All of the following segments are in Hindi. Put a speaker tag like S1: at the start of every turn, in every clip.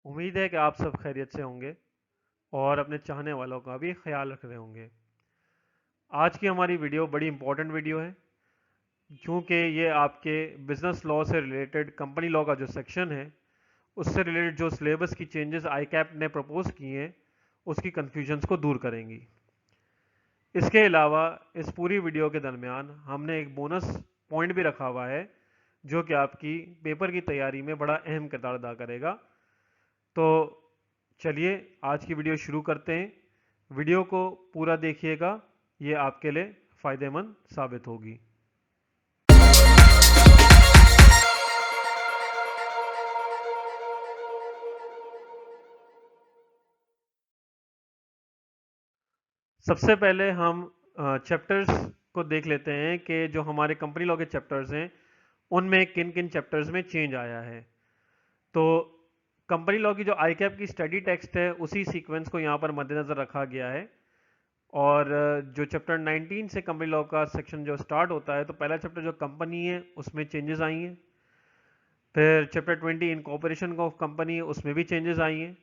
S1: उम्मीद है कि आप सब खैरियत से होंगे और अपने चाहने वालों का भी ख्याल रख रहे होंगे। आज की हमारी वीडियो बड़ी इंपॉर्टेंट वीडियो है क्योंकि ये आपके बिजनेस लॉ से रिलेटेड कंपनी लॉ का जो सेक्शन है उससे रिलेटेड जो सिलेबस की चेंजेस आईकैप ने प्रपोज किए हैं उसकी कन्फ्यूजन्स को दूर करेंगी। इसके अलावा इस पूरी वीडियो के दरमियान हमने एक बोनस पॉइंट भी रखा हुआ है जो कि आपकी पेपर की तैयारी में बड़ा अहम किरदार अदा करेगा। तो चलिए आज की वीडियो शुरू करते हैं। वीडियो को पूरा देखिएगा, ये आपके लिए फ़ायदेमंद साबित होगी। सबसे पहले हम चैप्टर्स को देख लेते हैं कि जो हमारे कंपनी लॉ के चैप्टर्स हैं उनमें किन किन चैप्टर्स में चेंज आया है। तो कंपनी लॉ की जो आईकैप की स्टडी टेक्स्ट है उसी सीक्वेंस को यहाँ पर मद्देनज़र रखा गया है। और जो चैप्टर 19 से कंपनी लॉ का सेक्शन जो स्टार्ट होता है तो पहला चैप्टर जो कंपनी है उसमें चेंजेस आई हैं। फिर चैप्टर 20 इनकॉर्पोरेशन ऑफ कंपनी उसमें भी चेंजेस आई हैं।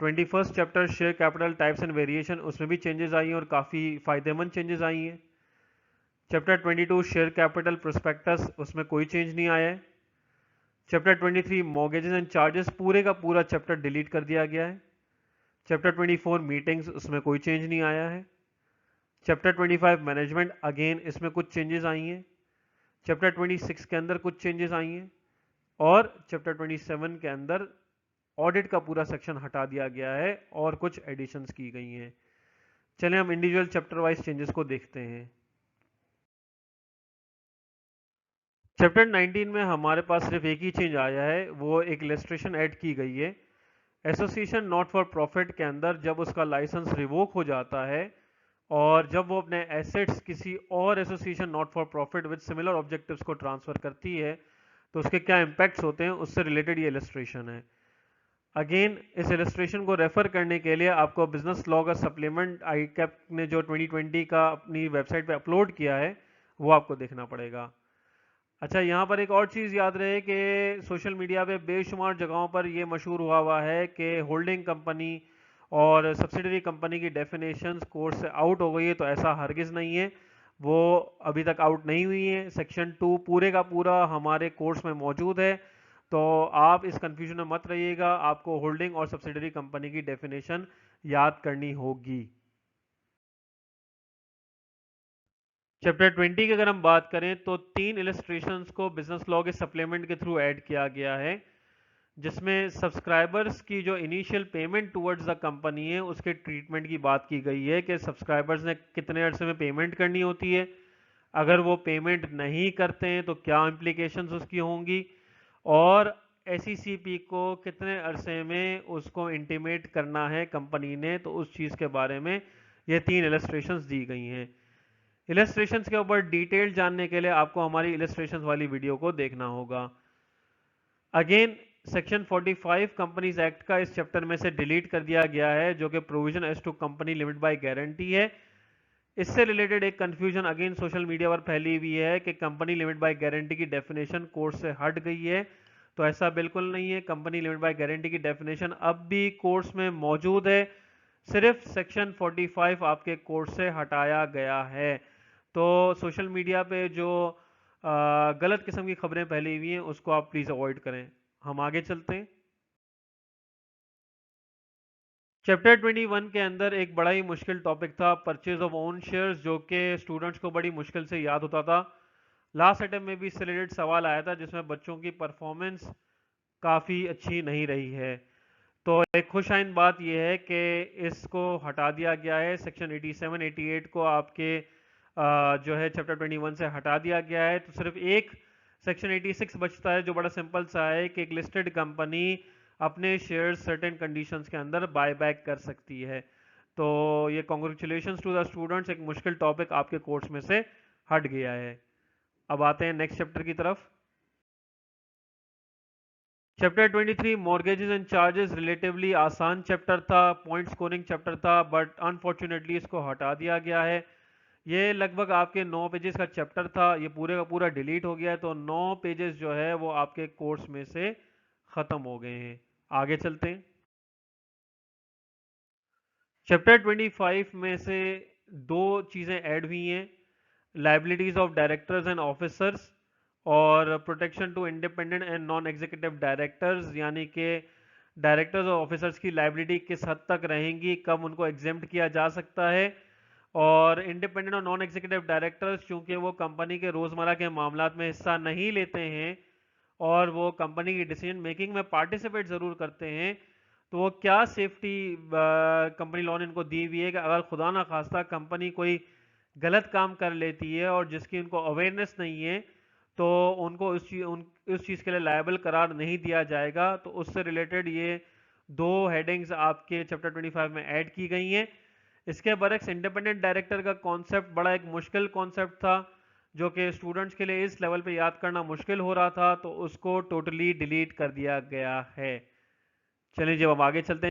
S1: 21 chapter share capital types and variation उसमें भी चेंजेस आई हैं और काफ़ी फ़ायदेमंद चेंजेस आई हैं। चैप्टर 22 शेयर कैपिटल प्रोस्पेक्टस उसमें कोई चेंज नहीं आया है। चैप्टर 23 मॉर्गेजेस एंड चार्जेस पूरे का पूरा चैप्टर डिलीट कर दिया गया है। चैप्टर 24 मीटिंग्स उसमें कोई चेंज नहीं आया है। चैप्टर 25 मैनेजमेंट अगेन इसमें कुछ चेंजेस आई हैं। चैप्टर 26 के अंदर कुछ चेंजेस आई हैं और चैप्टर 27 के अंदर ऑडिट का पूरा सेक्शन हटा दिया गया है और कुछ एडिशंस की गई हैं। चलें हम इंडिविजुअल चैप्टर वाइज चेंजेस को देखते हैं। चैप्टर 19 में हमारे पास सिर्फ एक ही चेंज आया है, वो एक इलस्ट्रेशन ऐड की गई है। एसोसिएशन नॉट फॉर प्रॉफिट के अंदर जब उसका लाइसेंस रिवोक हो जाता है और जब वो अपने एसेट्स किसी और association not for profit with similar objectives को ट्रांसफर करती है तो उसके क्या इंपैक्ट्स होते हैं उससे रिलेटेड ये इलस्ट्रेशन है। अगेन इस इलस्ट्रेशन को रेफर करने के लिए आपको बिजनेस लॉ का सप्लीमेंट आईकैप ने जो 2020 का अपनी वेबसाइट पे अपलोड किया है वो आपको देखना पड़ेगा। अच्छा, यहाँ पर एक और चीज़ याद रहे कि सोशल मीडिया पे बेशुमार जगहों पर ये मशहूर हुआ है कि होल्डिंग कंपनी और सब्सिडरी कंपनी की डेफिनेशंस कोर्स से आउट हो गई है, तो ऐसा हरगिज़ नहीं है। वो अभी तक आउट नहीं हुई है। सेक्शन 2 पूरे का पूरा हमारे कोर्स में मौजूद है, तो आप इस कंफ्यूजन में मत रहिएगा। आपको होल्डिंग और सब्सिडरी कंपनी की डेफिनेशन याद करनी होगी। चैप्टर 20 की अगर हम बात करें तो 3 इलस्ट्रेशंस को बिजनेस लॉ के सप्लीमेंट के थ्रू ऐड किया गया है, जिसमें सब्सक्राइबर्स की जो initial payment towards the company है उसके ट्रीटमेंट की बात की गई है कि सब्सक्राइबर्स ने कितने अरसे में पेमेंट करनी होती है, अगर वो पेमेंट नहीं करते हैं तो क्या इम्प्लीकेशंस उसकी होंगी, और एसईसीपी को कितने अरसे में उसको इंटीमेट करना है कंपनी ने, तो उस चीज़ के बारे में ये 3 इलस्ट्रेशंस दी गई हैं। इलस्ट्रेशंस के ऊपर डिटेल जानने के लिए आपको हमारी इलस्ट्रेशंस वाली वीडियो को देखना होगा। अगेन सेक्शन 45 कंपनीज एक्ट का इस चैप्टर में से डिलीट कर दिया गया है, जो कि provision as to company limit by guarantee है। इससे रिलेटेड एक कंफ्यूजन अगेन सोशल मीडिया पर फैली हुई है कि कंपनी लिमिट बाय गारंटी की डेफिनेशन कोर्स से हट गई है, तो ऐसा बिल्कुल नहीं है। कंपनी लिमिट बाय गारंटी की डेफिनेशन अब भी कोर्स में मौजूद है, सिर्फ सेक्शन 45 आपके कोर्स से हटाया गया है। तो सोशल मीडिया पे जो गलत किस्म की खबरें फैली हुई हैं उसको आप प्लीज़ अवॉइड करें। हम आगे चलते हैं। चैप्टर 21 के अंदर एक बड़ा ही मुश्किल टॉपिक था परचेज ऑफ ओन शेयर्स, जो कि स्टूडेंट्स को बड़ी मुश्किल से याद होता था। लास्ट अटेम्प्ट में भी इससे रिलेटेड सवाल आया था जिसमें बच्चों की परफॉर्मेंस काफ़ी अच्छी नहीं रही है। तो एक खुशाइन बात यह है कि इसको हटा दिया गया है। सेक्शन 87 88 को आपके जो है चैप्टर 21 से हटा दिया गया है, तो सिर्फ एक सेक्शन 86 बचता है जो बड़ा सिंपल सा है कि एक लिस्टेड कंपनी अपने शेयर्स सर्टेन कंडीशंस के अंदर बाय बैक कर सकती है। तो ये कॉन्ग्रेचुलेशंस टू द स्टूडेंट्स, एक मुश्किल टॉपिक आपके कोर्स में से हट गया है। अब आते हैं नेक्स्ट चैप्टर की तरफ। Chapter 23 mortgages and charges relatively आसान चैप्टर था, पॉइंट स्कोरिंग चैप्टर था, बट अनफॉर्चुनेटली इसको हटा दिया गया है। ये लगभग आपके 9 पेजेस का चैप्टर था, ये पूरे का पूरा डिलीट हो गया है, तो 9 पेजेस जो है वो आपके कोर्स में से ख़त्म हो गए हैं। आगे चलते हैं। चैप्टर 25 में से दो चीज़ें ऐड हुई हैं, liabilities of directors and officers और protection to independent and non executive directors, यानी कि डायरेक्टर्स और ऑफिसर्स की लाइबिलिटी किस हद तक रहेंगी, कब उनको एग्जेम्प्ट किया जा सकता है। और इंडिपेंडेंट और नॉन एग्जीक्यूटिव डायरेक्टर्स चूंकि वो कंपनी के रोज़मर्रा के मामलात में हिस्सा नहीं लेते हैं और वो कंपनी की डिसीजन मेकिंग में पार्टिसिपेट ज़रूर करते हैं, तो वो क्या सेफ्टी कंपनी लॉ ने इनको दी हुई है कि अगर खुदा ना खास्ता कंपनी कोई गलत काम कर लेती है और जिसकी उनको अवेयरनेस नहीं है, तो उनको उस चीज़ के लिए लायबल करार नहीं दिया जाएगा। तो उससे रिलेटेड ये दो हेडिंग्स आपके चैप्टर 25 में ऐड की गई हैं। इसके बरक्स इंडिपेंडेंट डायरेक्टर का कॉन्सेप्ट बड़ा एक मुश्किल कॉन्सेप्ट था, जो कि स्टूडेंट्स के लिए इस लेवल पे याद करना मुश्किल हो रहा था, तो उसको टोटली डिलीट कर दिया गया है। चलिए जब हम आगे चलते हैं,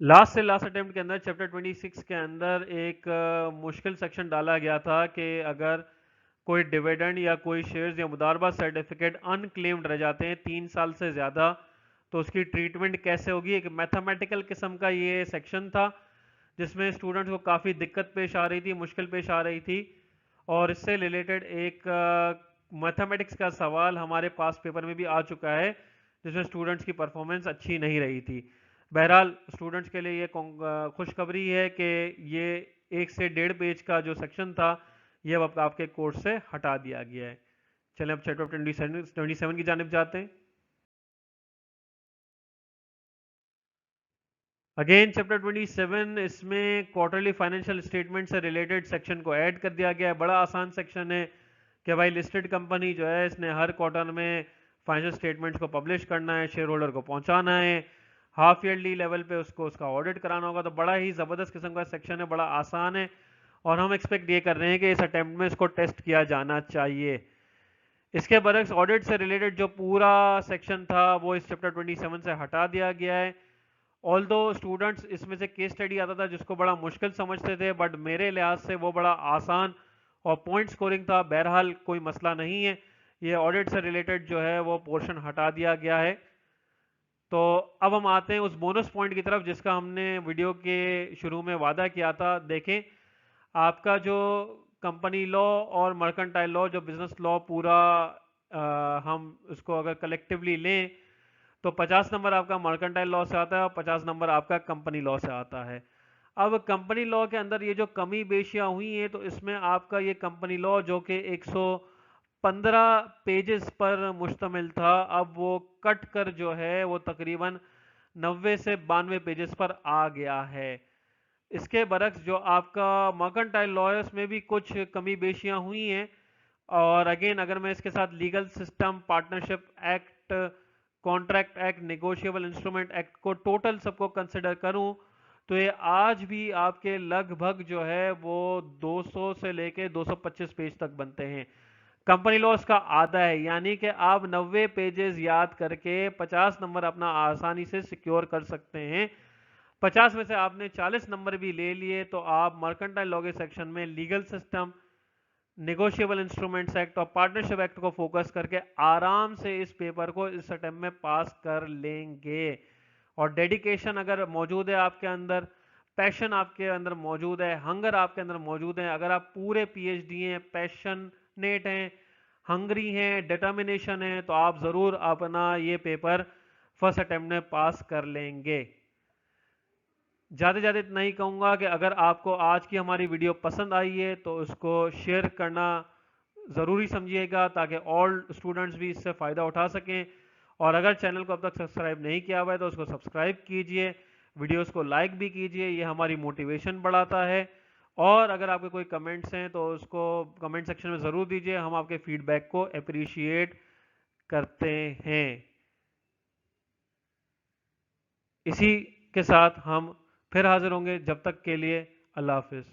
S1: लास्ट से लास्ट अटेम्प्ट के अंदर चैप्टर 26 के अंदर एक मुश्किल सेक्शन डाला गया था कि अगर कोई डिविडेंड या कोई शेयर्स या मुदारबा सर्टिफिकेट अनक्लेम्ड रह जाते हैं 3 साल से ज़्यादा, तो उसकी ट्रीटमेंट कैसे होगी। एक मैथमेटिकल किस्म का ये सेक्शन था जिसमें स्टूडेंट्स को काफ़ी दिक्कत पेश आ रही थी, मुश्किल पेश आ रही थी। और इससे रिलेटेड एक मैथमेटिक्स का सवाल हमारे पास पेपर में भी आ चुका है जिसमें स्टूडेंट्स की परफॉर्मेंस अच्छी नहीं रही थी। बहरहाल स्टूडेंट्स के लिए ये खुशखबरी है कि ये 1 से 1.5 पेज का जो सेक्शन था ये अब आपके कोर्स से हटा दिया गया है। चलें अब चैप्टर 27 की जानिब जाते हैं। अगेन चैप्टर 27, इसमें क्वार्टरली फाइनेंशियल स्टेटमेंट से रिलेटेड सेक्शन को ऐड कर दिया गया है। बड़ा आसान सेक्शन है कि भाई लिस्टेड कंपनी जो है इसने हर क्वार्टर में फाइनेंशियल स्टेटमेंट्स को पब्लिश करना है, शेयर होल्डर को पहुंचाना है, हाफ ईयरली लेवल पे उसको उसका ऑडिट कराना होगा। तो बड़ा ही ज़बरदस्त किस्म का सेक्शन है, बड़ा आसान है और हम एक्सपेक्ट ये कर रहे हैं कि इस अटेम्प्ट में इसको टेस्ट किया जाना चाहिए। इसके बरक्स ऑडिट से रिलेटेड जो पूरा सेक्शन था वो इस चैप्टर 27 से हटा दिया गया है। ऑल दो स्टूडेंट्स इसमें से केस स्टडी आता था जिसको बड़ा मुश्किल समझते थे, बट मेरे लिहाज से वो बड़ा आसान और पॉइंट स्कोरिंग था। बहरहाल कोई मसला नहीं है, ये ऑडिट से रिलेटेड जो है वो पोर्शन हटा दिया गया है। तो अब हम आते हैं उस बोनस पॉइंट की तरफ जिसका हमने वीडियो के शुरू में वादा किया था। देखें, आपका जो कंपनी लॉ और मर्केंटाइल लॉ, जो बिजनेस लॉ पूरा हम उसको अगर कलेक्टिवली लें तो 50 नंबर आपका मर्केंटाइल लॉ से आता है और 50 नंबर आपका कंपनी लॉ से आता है। अब कंपनी लॉ के अंदर ये जो कमी बेशियां हुई हैं, तो इसमें आपका ये कंपनी लॉ जो कि 115 पेजेस पर मुश्तमिल था, अब वो कट कर जो है वो तकरीबन 90 से 92 पेजेस पर आ गया है। इसके बरक्स जो आपका मर्केंटाइल लॉयर्स में भी कुछ कमी बेशियां हुई हैं। और अगेन अगर मैं इसके साथ legal system, partnership act, contract act, negotiable instrument act को टोटल सबको कंसिडर करूं, तो ये आज भी आपके लगभग जो है वो 200 से लेके 225 पेज तक बनते हैं। कंपनी लॉ का आधा है, यानी कि आप 90 पेजेस याद करके 50 नंबर अपना आसानी से सिक्योर कर सकते हैं। 50 में से आपने 40 नंबर भी ले लिए तो आप मर्केंटाइल लॉ के सेक्शन में legal system, negotiable instruments act और पार्टनरशिप एक्ट को फोकस करके आराम से इस पेपर को इस अटेम्प्ट में पास कर लेंगे। और डेडिकेशन अगर मौजूद है आपके अंदर, पैशन आपके अंदर मौजूद है, हंगर आपके अंदर मौजूद है, अगर आप पूरे पीएचडी हैं, पैशनेट हैं, हंगरी हैं, डिटर्मिनेशन है, तो आप ज़रूर अपना ये पेपर फर्स्ट अटेम्प्ट में पास कर लेंगे। ज़्यादा ज़्यादा इतना ही कहूँगा कि अगर आपको आज की हमारी वीडियो पसंद आई है तो उसको शेयर करना ज़रूरी समझिएगा ताकि ऑल स्टूडेंट्स भी इससे फ़ायदा उठा सकें। और अगर चैनल को अब तक सब्सक्राइब नहीं किया हुआ है तो उसको सब्सक्राइब कीजिए, वीडियोस को लाइक भी कीजिए, ये हमारी मोटिवेशन बढ़ाता है। और अगर आपके कोई कमेंट्स हैं तो उसको कमेंट सेक्शन में ज़रूर दीजिए, हम आपके फीडबैक को अप्रिशिएट करते हैं। इसी के साथ हम फिर हाजिर होंगे, जब तक के लिए अल्लाह हाफिज़।